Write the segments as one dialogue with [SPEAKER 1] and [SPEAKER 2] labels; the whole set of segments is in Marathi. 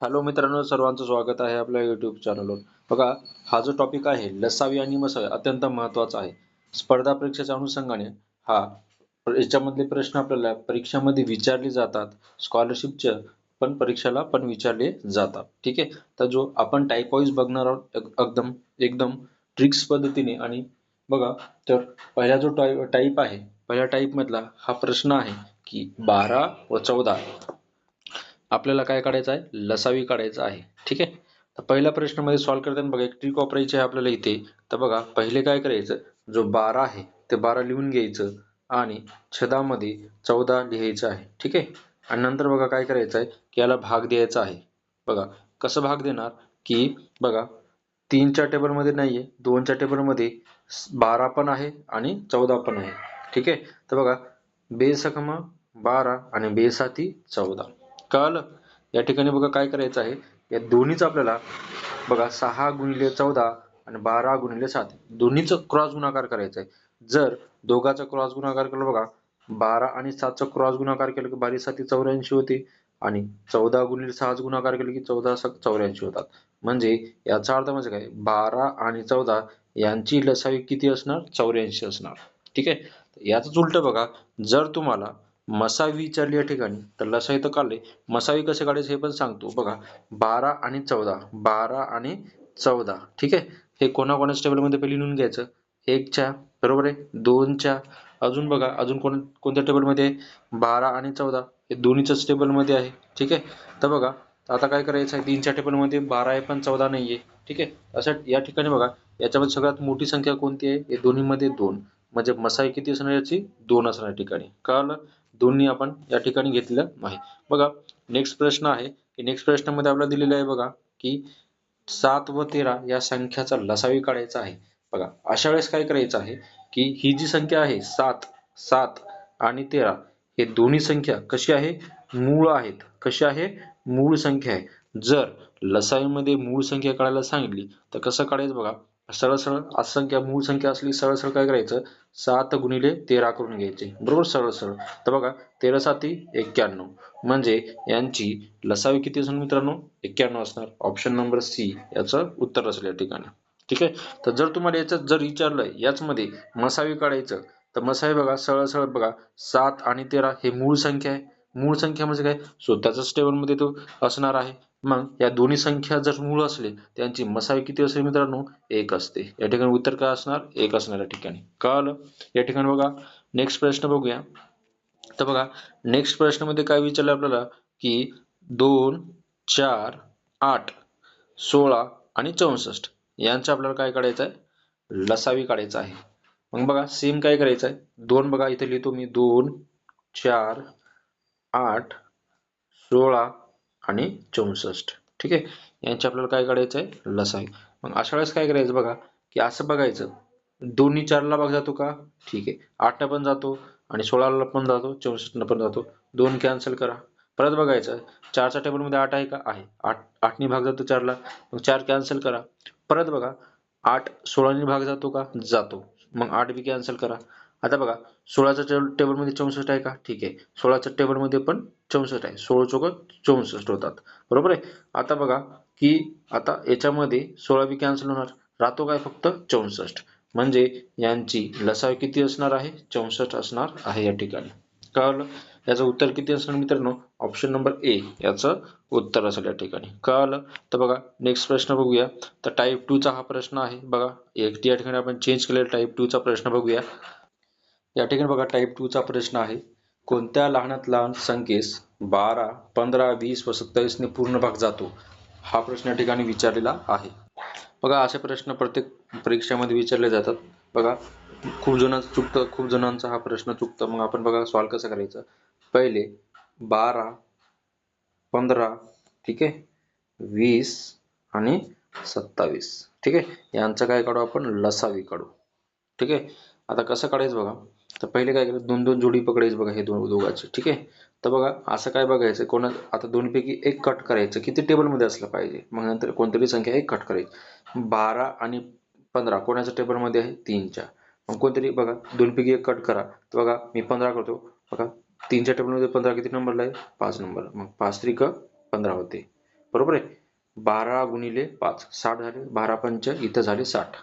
[SPEAKER 1] हॅलो मित्रांनो, सर्वांचं स्वागत आहे आपल्या यूट्यूब चॅनलवर. बघा, हा जो टॉपिक आहे लसावी आणि मसावी अत्यंत महत्त्वाचा आहे. स्पर्धा परीक्षेच्या अनुषंगाने हा याच्यामधले प्रश्न आपल्याला परीक्षामध्ये विचारले जातात. स्कॉलरशिपच्या पण परीक्षेला पण विचारले जातात. ठीक आहे. तर जो आपण टाईप वाईज बघणार आहोत एकदम एकदम ट्रिक्स पद्धतीने. आणि बघा, तर पहिला जो टाईप आहे, पहिल्या टाईप मधला हा प्रश्न आहे की 12 व 14 आपल्याला काय काढायचं आहे, लसावी काढायचं आहे. ठीक आहे. तर पहिल्या प्रश्नामध्ये सॉल्व्ह करताना बघा एक ट्रिक वापरायची आहे आपल्याला इथे. तर बघा, पहिले काय करायचं, जो 12 आहे ते 12 लिहून घ्यायचं आणि छेदामध्ये 14 लिहायचं आहे. ठीक आहे. आणि नंतर बघा काय करायचं आहे की याला भाग द्यायचा आहे. बघा कसं भाग देणार, की बघा 3च्या टेबलमध्ये नाहीये, 2च्या टेबलमध्ये 12 पण आहे आणि 14 पण आहे. ठीक आहे. तर बघा, बेसखम 12 आणि बेसाती 14. कळलं? या ठिकाणी बघा काय करायचं आहे, या दोन्हीच आपल्याला बघा 6 गुणिले 14 आणि 12 गुणिले 7 दोन्हीच क्रॉस गुणाकार करायचा आहे. जर दोघाचा क्रॉस गुणाकार केला बघा, 12 आणि 7चा क्रॉस गुणाकार केला की 12 7 84 होते आणि 14 गुणिले 6 गुणाकार केला की 14 7 84 होतात. म्हणजे याचा अर्थ म्हणजे काय, 12 आणि 14 यांची लसावी किती असणार, 84 असणार. ठीक आहे. याच उलट बघा, जर तुम्हाला मसावी विचारली या ठिकाणी तर लसावी तर काढले, मसावी कसे काढायचे हे पण सांगतो. बघा 12 आणि 14, 12 आणि 14. ठीक आहे. हे कोणाकोणाच्या टेबलमध्ये पहिले लिहून घ्यायचं, 1च्या बरोबर आहे, 2च्या, अजून बघा अजून कोणत्या टेबलमध्ये आहे, 12 आणि 14 हे दोन्हीच्याच टेबलमध्ये आहे. ठीक आहे. तर बघा आता काय करायचं आहे, 3च्या टेबलमध्ये 12 आहे पण 14 नाहीये. ठीक आहे. असं या ठिकाणी बघा, याच्यामध्ये सगळ्यात मोठी संख्या कोणती आहे, हे दोन्हीमध्ये 2, म्हणजे मसावी किती असणार याची, 2 असणार या ठिकाणी. कळलं? दोन्ही आपण या ठिकाणी घेतलेलं आहे. बघा नेक्स्ट प्रश्न आहे, की नेक्स्ट प्रश्नामध्ये आपल्याला दिलेलं आहे बघा, की 7 व 13 या संख्याचा लसावी काढायचा आहे. बघा अशा वेळेस काय करायचं आहे, की ही जी संख्या आहे 7 आणि 13 हे दोन्ही संख्या कशी आहे, मूळ आहेत. कशी आहे, मूळ संख्या आहे. जर लसावीमध्ये मूळ संख्या काढायला सांगितली तर कसं काढायचं बघा, सरळ सरळ असंख्या मूळ संख्या असली सरळ सरळ काय करायचं, 7 गुणिले 13 करून घ्यायचे. बरोबर, सरळ सरळ. तर बघा 13 7 91, म्हणजे यांची लसावी किती असेल मित्रांनो, 91 असणार. ऑप्शन नंबर सी याचं उत्तर असेल या ठिकाणी. ठीक आहे. तर जर तुम्हाला याच्यात जर विचारलं याच मध्ये मसावी काढायचं, तर मसावी बघा सरळ सरळ बघा, 7 आणि 13 हे मूळ संख्या आहे. मूळ संख्या म्हणजे काय, स्वतःच्याच टेबलमध्ये तो असणार आहे. मग या दोन्ही संख्या जर मूळ असले त्यांची मसावी किती असेल मित्रांनो, 1 असते. या ठिकाणी उत्तर काय असणार, 1 असणार या ठिकाणी. कळलं? या ठिकाणी बघा नेक्स्ट प्रश्न बघूया. तर बघा नेक्स्ट प्रश्नामध्ये काय विचारलं आपल्याला, की 2 4 8 16 आणि 64 यांचं आपल्याला काय काढायचं आहे, लसावी काढायचा आहे. मग बघा सेम काय करायचं आहे, 2 बघा इथे लिहितो मी, 2 4 8 16 आणि 64. ठीक आहे. यांचे आपल्याला काय काढायचं आहे, लसावी. मग अशा वेळेस काय करायचं बघा, की असं बघायचं, दोन्ही 4ला भाग जातो का, ठीक आहे, 8 पण जातो आणि 16ला पण जातो, 64 पण जातो. 2 कॅन्सल करा. परत बघायचं, 4च्या टेबलमध्ये 8 आहे का, आहे. 8 ने भाग जातो 4ला, मग 4 कॅन्सल करा. परत बघा 8 16 भाग जातो का, जातो. मग 8 बी कॅन्सल करा. आता बघा 16च्या टेबलमध्ये 64 आहे का, ठीक आहे, 16च्या टेबलमध्ये पण 64 आहे. 16 चौक 64 होतात. बरोबर आहे. आता बघा की आता याच्यामध्ये 16 बी कॅन्सल होणार, राहतो काय फक्त 64, म्हणजे यांची लसावी किती असणार आहे, 64 असणार आहे या ठिकाणी. कळलं? याचं उत्तर किती असणार मित्रांनो, ऑप्शन नंबर ए याचं उत्तर असेल या ठिकाणी. कळलं? तर बघा नेक्स्ट प्रश्न बघूया. तर टाईप 2 चा हा प्रश्न आहे. बघा एक या ठिकाणी आपण चेंज केलेला टाईप 2 चा प्रश्न बघूया. या ठिकाणी बघा टाईप 2 चा प्रश्न आहे, कोणत्या लहानात लहान संख्येस 12 15 20 व 27 ने पूर्ण भाग जातो, हा प्रश्न या ठिकाणी विचारलेला आहे. बघा असे प्रश्न प्रत्येक परीक्षेमध्ये विचारले जातात. बघा खूप जणांचं चुकतं, खूप जणांचा हा प्रश्न चुकतं. मग आपण बघा सॉल्व्ह कसं करायचं, पहिले 12 15, ठीक आहे, 20 आणि 27, ठीक आहे, यांचं काय काढू आपण, लसावी काढू. ठीक आहे. आता कसं काढायचं बघा, तर पहिले काय करायचं, 2 2 जोडी पकडायची बघा हे दोघांची. ठीक आहे. तर बघा असं काय बघायचं, आता दोन्हीपैकी एक कट करायचं, किती टेबलमध्ये असलं पाहिजे. मग नंतर कोणतरी संख्या एक कट करायची. 12 आणि 15 कोणाच्या टेबलमध्ये आहे, 3च्या. मग कोणतरी बघा दोन्हीपैकी एक कट करा. तर बघा मी 15 करतो. बघा 3च्या टेबलमध्ये 15 किती नंबरला आहे, 5 नंबर. मग 5 3 15 होते. बरोबर आहे. 12 गुणिले 5 60 झाले. 12 पंच इथं झाले 60.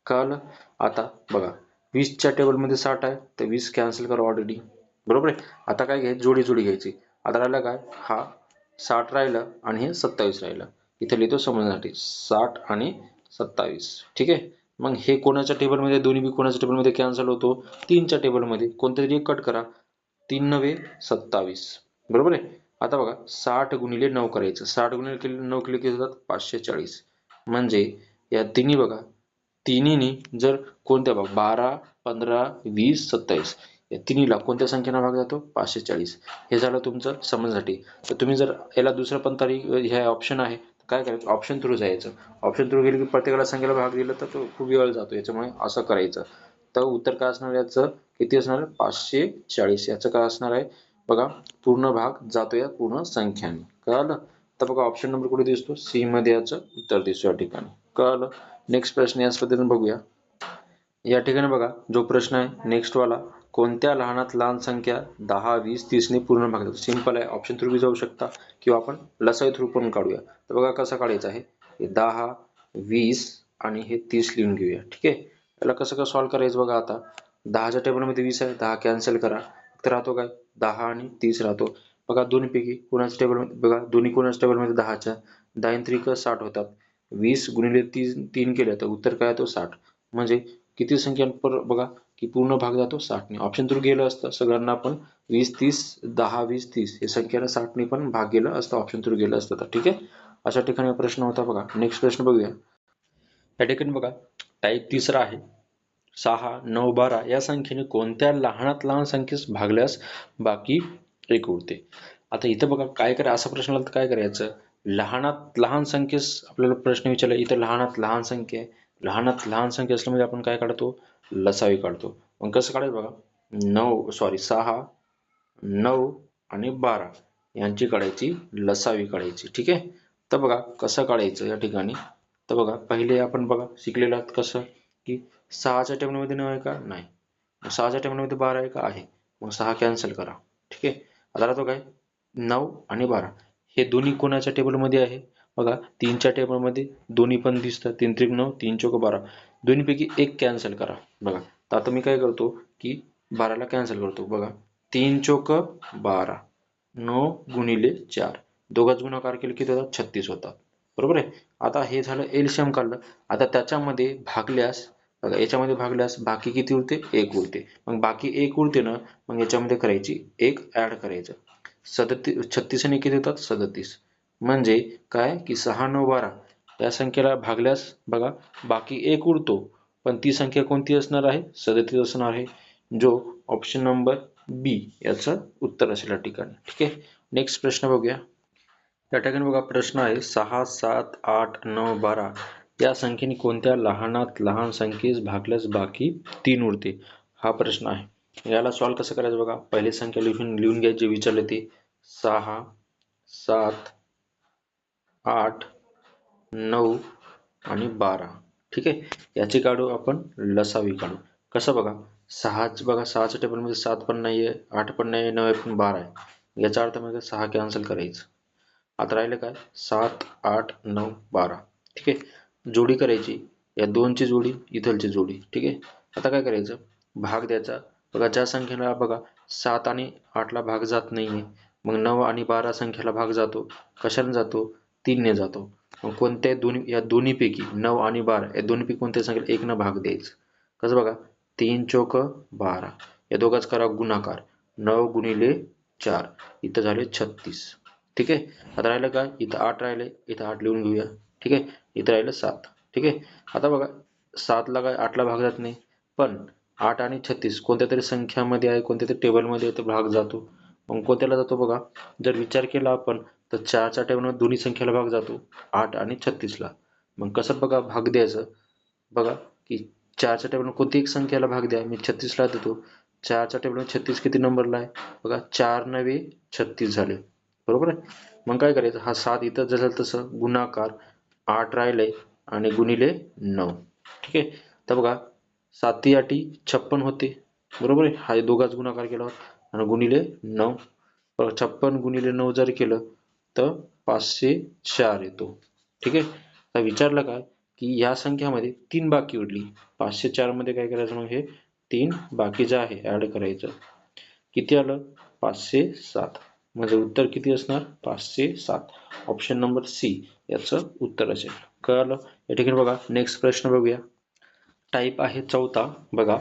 [SPEAKER 1] कळलं? आता बघा 20च्या टेबलमध्ये 60 आहे तर 20 कॅन्सल करा ऑलरेडी. बरोबर आहे. आता काय घ्यायची जोडी जोडी घ्यायची. आता राहिलं काय हा 60 राहिलं आणि हे 27 राहिलं. इथे लिहितो समजण्यासाठी 60 आणि 27. ठीक आहे. मग हे कोणाच्या टेबलमध्ये दोन्ही बी कोणाच्या टेबलमध्ये कॅन्सल होतो 3च्या टेबलमध्ये. कोणतरी एक कट करा. 3 नवे 27. बरोबर आहे. आता बघा 60 गुणिले 9 करायचं. 60 गुणिले 9 केले किती होतात 540. म्हणजे या तिन्ही बघा तिन्हीनी जर कोणत्या बघा 12 15 20 27 या तिन्हीला कोणत्या संख्येने भाग जातो 540. हे झालं तुमचं समजण्यासाठी. तर तुम्ही जर याला दुसरं पण तरी हे ऑप्शन आहे काय करायचं ऑप्शन थ्रू जायचं. ऑप्शन थ्रू गेले की प्रत्येकाला संख्येला भाग दिला तर तो खूप वेळ जातो. याच्यामुळे असं करायचं. तर उत्तर काय असणार याचं किती असणार 540. याचं काय असणार आहे बघा पूर्ण भाग जातो या पूर्ण संख्याने. कळलं? तर बघा ऑप्शन नंबर कुठे दिसतो सी मध्ये याचं उत्तर दिसतो या ठिकाणी. कळलं? नेक्स्ट प्रश्न याच पद्धतीने बघूया. या ठिकाणी बघा जो प्रश्न आहे नेक्स्ट वाला कोणत्या लहानात लहान संख्या 10 20 30 ने पूर्ण भाग जातो. सिंपल आहे. ऑप्शन थ्रू बी जाऊ शकता किंवा आपण लसाई थ्रू पण काढूया. तर बघा कसं काढायचं आहे 10 20 आणि हे 30 लिहून घेऊया. ठीक आहे. याला कसं कसं सॉल्व्ह करायचं बघा. आता 10च्या टेबलमध्ये 20 आहे 10 कॅन्सल करा तर राहतो काय 10 आणि 30 राहतो. बघा दोन्हीपैकी कोणाच्या टेबलमध्ये बघा दोन्ही कोणाच्या टेबलमध्ये 10च्या 10 त्रिक 60 होतात. 20 गुणिले 3 केले तर उत्तर काय येतो 60. म्हणजे किती संख्या बघा की पूर्ण भाग जातो 60 ने. ऑप्शन थ्रू गेलं असतं सगळ्यांना पण 20 30 10 20 30 हे संख्येला 60 ने पण भाग गेला असतं ऑप्शन थ्रू गेलं असतं तर. ठीक आहे. अशा ठिकाणी प्रश्न होता बघा. नेक्स्ट प्रश्न बघूया. या ठिकाणी बघा टाईप तिसरा आहे 6 9 12 या संख्येने कोणत्या लहानात लहान संख्येस भागल्यास बाकी एक उरते. आता इथं बघा काय करा असा प्रश्न आला तर काय करायचं लहानात लहान संख्येस आपल्याला प्रश्न विचारला. इथं लहानात लहान संख्या आहे. लहानात लहान संख्या असल्यामुळे आपण काय काढतो लसावी काढतो. मग कसं काढायचं बघा 6 9 आणि 12 यांची काढायची लसावी काढायची. ठीक आहे. तर बघा कसं काढायचं या ठिकाणी. तर बघा पहिले आपण बघा शिकलेलं आहात कसं की 6च्या टेबलमध्ये 9 आहे का नाही. 6च्या टेबलमध्ये 12 आहे का आहे. मग 6 कॅन्सल करा. ठीक आहे. आता राहतो काय 9 आणि 12 हे दोन्ही कोणाच्या टेबलमध्ये आहे बघा 3च्या टेबलमध्ये दोन्ही पण दिसतात 3 त्रिक 9 3 चौक 12 दोन्हीपैकी एक कॅन्सल करा. बघा तर आता मी काय करतो की 12ला कॅन्सल करतो. बघा 3 चौक 12 9 गुणिले 4 दोघांच गुणाकार केले किती होतात 36 होतात. बरोबर आहे. आता हे झालं एलसीएम काढलं. आता त्याच्यामध्ये भागल्यास बघा याच्यामध्ये भागल्यास बाकी किती उरते 1 उरते. मग बाकी 1 उरते ना मग याच्यामध्ये करायची 1 ऍड करायचं. 36 ने किती होतात 37. म्हणजे काय की 6 9 12 या संख्येला भागल्यास बघा बाकी 1 उरतो. पण ती संख्या कोणती असणार आहे 37 असणार आहे. जो ऑप्शन नंबर बी याचं उत्तर असेल या ठिकाणी. ठीक आहे. नेक्स्ट प्रश्न बघूया. या ठिकाणी बघा प्रश्न आहे 6 7 8 9 12 या संख्येने कोणत्या लहानात लहान संख्येस भागल्यास बाकी 3 उरते. हा प्रश्न आहे. याला सॉल्व्ह कसं करायचं बघा पहिले संख्या लिहून घ्यायची विचारले ते 6 7 8 9 आणि 12. ठीक आहे. याची काढू आपण लसावी काढू. कसं बघा 6च्या टेबलमध्ये 7 पण नाहीये 8 पण नाही 9 पण 12 आहे. याचा अर्थ म्हणजे 6 कॅन्सल करायचं. आता राहिलं काय 7 8 9 12. ठीक आहे. जोडी करायची या 2ची जोडी इथलची जोडी. ठीक आहे. आता काय करायचं भाग द्यायचा. बघा ज्या संख्येला बघा 7 आणि 8 ला भाग जात नाहीये मग 9 आणि 12 संख्येला भाग जातो. कशाने जातो 3 ने जातो. मग कोणत्या या दोन्हीपैकी 9 आणि 12 या दोन्हीपैकी कोणत्या संख्येला 1 न भाग द्यायचं. कसं बघा 3 चौक 12 या दोघांच करा गुणाकार 9 गुणिले 4 इथं झाले 36. ठीक आहे. आता राहिलं काय इथं 8 राहिले इथं 8 लिहून घेऊया. ठीक आहे. इथं राहिलं 7. ठीक आहे. आता बघा 7ला काय 8ला भाग जात नाही पण 8 आणि 36 कोणत्या तरी संख्यामध्ये आहे कोणत्या तरी टेबलमध्ये आहे तर भाग जातो. मग कोणत्याला जातो बघा जर विचार केला आपण तर 4च्या टेबलमध्ये दोन्ही संख्येला भाग जातो 8 आणि 36ला. मग कसं बघा भाग द्यायचं बघा की 4च्या टेबलमध्ये कोणती एक संख्याला भाग द्या. मी 36ला देतो. 4च्या टेबलमध्ये 36 किती नंबरला आहे बघा 4 9 36 झाले. बरोबर आहे. मग काय करायचं हा 7 इथं जसं तसं गुणाकार 8 राहिले आणि गुणिले 9. ठीक आहे. तर बघा 7 8 56 होते. बरोबर आहे. हा दोघाच गुणाकार केला आणि गुणिले 9 56 गुणिले 9 जर केलं तर 504 येतो. ठीक आहे. आता विचारलं काय की या संख्यामध्ये 3 बाकी उरली. 504 मध्ये काय करायचं मग हे 3 बाकी जे आहे ऍड करायचं. किती आलं 507. म्हणजे उत्तर किती असणार 507. ऑप्शन नंबर सी याचं उत्तर असेल. कळलं. या ठिकाणी बघा नेक्स्ट प्रश्न बघूया. टाईप आहे चौथा. बघा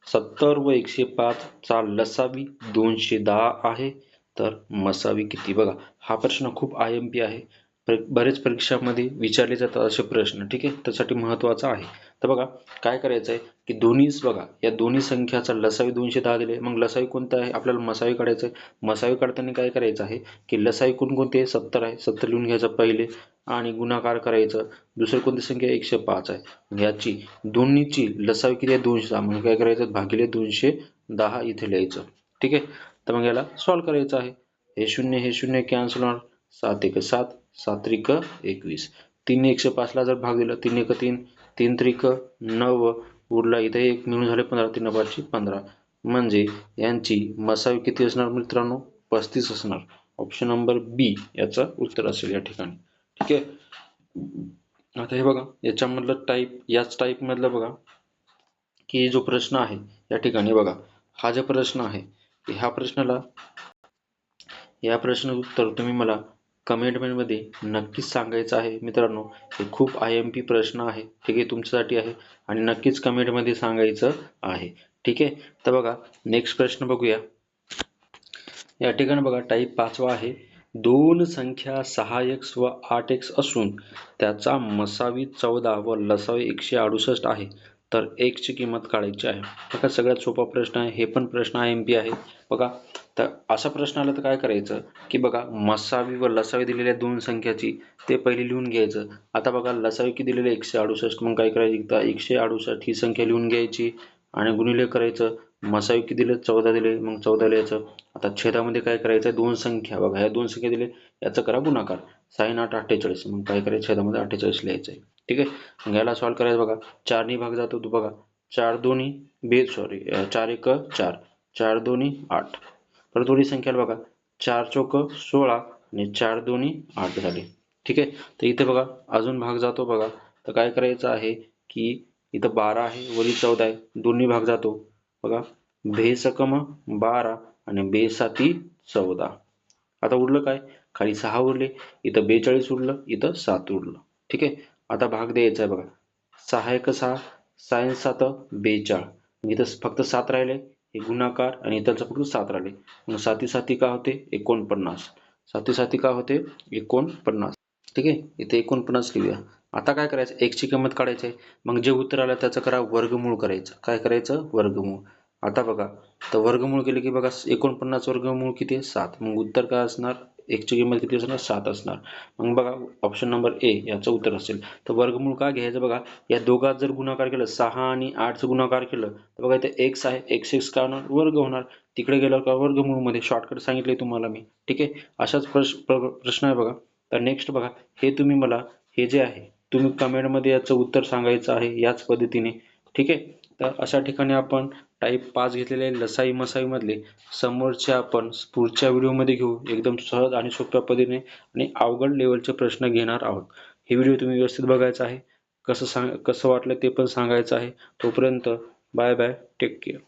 [SPEAKER 1] 70 व 105 चा लसावी 210 आहे तर मसावी किती. बघा हा प्रश्न खूप IMP आहे. बरेच परीक्षांमध्ये विचारले जातात असे प्रश्न. ठीक आहे. त्यासाठी महत्त्वाचा आहे. तर बघा काय करायचं आहे की दोन्हीच बघा या दोन्ही संख्याचा लसावी 210 दिले. मग लसावी कोणता आहे आपल्याला मसावी काढायचं आहे. मसावी काढताना काय करायचं आहे की लसावी कोणकोणते 70 आहे. 70 लिहून घ्यायचं पहिले आणि गुणाकार करायचं. दुसरी कोणती संख्या 105 आहे. याची दोन्हीची लसावी किती आहे 210. मग काय करायचं भागिले 210 इथे लिहायचं. ठीक आहे. तर मग याला सॉल्व्ह करायचं आहे. हे शून्य कॅन्सल होणार. 7 1 7 7 त्रिक 21. 3 105 ला जर भाग दिला 3 1 3 3 त्रिक 9 उरला इथे 1 मिळून झाले 15 3 5 15. म्हणजे यांची मसावी किती असणार मित्रांनो 35 असणार. ऑप्शन नंबर बी याचं उत्तर असेल या ठिकाणी. ठीक आहे. आता हे बघा याच्यामधलं याच टाईप मधलं बघा की जो प्रश्न आहे या ठिकाणी बघा हा जो प्रश्न आहे ह्या प्रश्नाचं उत्तर तुम्ही मला कमेंटमध्ये नक्कीच सांगायचं आहे मित्रांनो. हे खूप IMP प्रश्न आहे. ठीक आहे तुमच्यासाठी आहे आणि नक्कीच कमेंटमध्ये सांगायचं आहे. ठीक आहे. तर बघा नेक्स्ट प्रश्न बघूया. या ठिकाणी बघा टाईप 5वा आहे. दोन संख्या 6x व 8x असून त्याचा मसावी 14 व लसावी 168 आहे तर x ची किंमत काढायची आहे. बघा सगळ्यात सोपा प्रश्न आहे. हे पण प्रश्न IMP आहे. बघा तर असा प्रश्न आला तर काय करायचं की बघा मसावी व लसावी दिलेल्या दोन संख्याची ते पहिले लिहून घ्यायचं. आता बघा लसावी किती दिलेले 168. मग काय करायचं 168 ही संख्या लिहून घ्यायची आणि गुणिले करायचं. मसावी किती दिले 14 दिले मग 14 लिहायचं. आता छेदामध्ये काय करायचं दोन संख्या बघा ह्या दोन संख्या दिले याचा करा गुणाकार. 6 8 48. मग काय करायचं छेदामध्ये 48 लिहायचं आहे. ठीक आहे. मग याला सॉल्व्ह करायचं बघा 4 नी भाग जातो. बघा 4 दोन्ही 4 1 4 4 दोन्ही 8. परत दोन्ही संख्याला बघा 4 चौक 16 आणि 4 दोन्ही 8 झाले. ठीक आहे. तर इथे बघा अजून भाग जातो बघा. तर काय करायचं आहे की इथं 12 आहे वरी 14 आहे. दोन्ही भाग जातो बघा. भेसकम 12 आणि बेसाती 14. आता उरलं काय खाली 6 उरले. इथं 42 उरलं इथं 7 उरलं. ठीक आहे. आता भाग द्यायचा आहे बघा 6 1 6 6 7 42. इथं फक्त 7 राहिले हे गुणाकार आणि इथं फक्त 7 राहिले. मग 7 7 का होते 49. 7 7 का होते 49. ठीक आहे. इथे 49 लिहूया. आता काय करायचं x ची किंमत काढायची आहे. मग जे उत्तर आलं त्याचं करा वर्गमूळ करायचं. काय करायचं वर्गमूळ. आता बघा तर वर्गमूळ केले की बघा 49 वर्गमूळ किती आहे 7. मग उत्तर काय असणार x ची किंमत किती असणार 7 असणार. मग बघा ऑप्शन नंबर ए याचं उत्तर असेल. तर वर्गमूळ का घ्यायचं बघा या दोघात जर गुणाकार केलं 6 आणि 8 चं गुणाकार केलं तर बघा इथे x आहे x काय होणार वर्ग होणार. तिकडे गेल्यावर का वर्गमूळ मध्ये शॉर्टकट सांगितले तुम्हाला मी. ठीक आहे. अशाच प्रश्न आहे बघा. तर नेक्स्ट बघा हे तुम्ही मला हे जे आहे तुम्ही कमेंटमध्ये याचं उत्तर सांगायचं आहे याच पद्धतीने. ठीक आहे. तर अशा ठिकाणी आपण टाईप 5 घेतलेले लसाई मसाई मधले समोरचे आपण पुढच्या व्हिडिओमध्ये घेऊ. एकदम सहज आणि सोप्या पद्धतीने आणि अवघड लेवलचे प्रश्न घेणार आहोत. हे व्हिडिओ तुम्ही व्यवस्थित बघायचा आहे. कसं वाटलं ते पण सांगायचं आहे. तोपर्यंत बाय बाय टेक केअर.